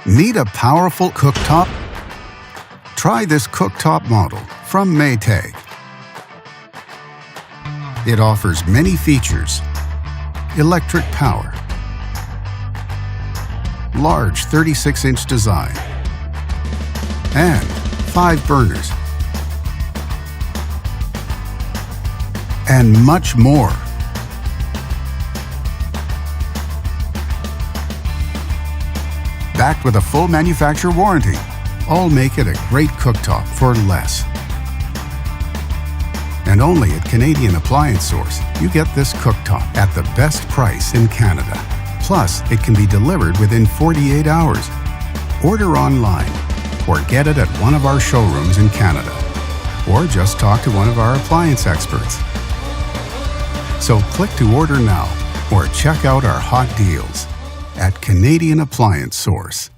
Need a powerful cooktop? Try this cooktop model from Maytag. It offers many features: electric power, large 36-inch design, and 5 burners, and much more. Backed with a full manufacturer warranty, all make it a great cooktop for less. And only at Canadian Appliance Source, you get this cooktop at the best price in Canada. Plus, it can be delivered within 48 hours. Order online or get it at one of our showrooms in Canada. Or just talk to one of our appliance experts. So click to order now or check out our hot deals at Canadian Appliance Source.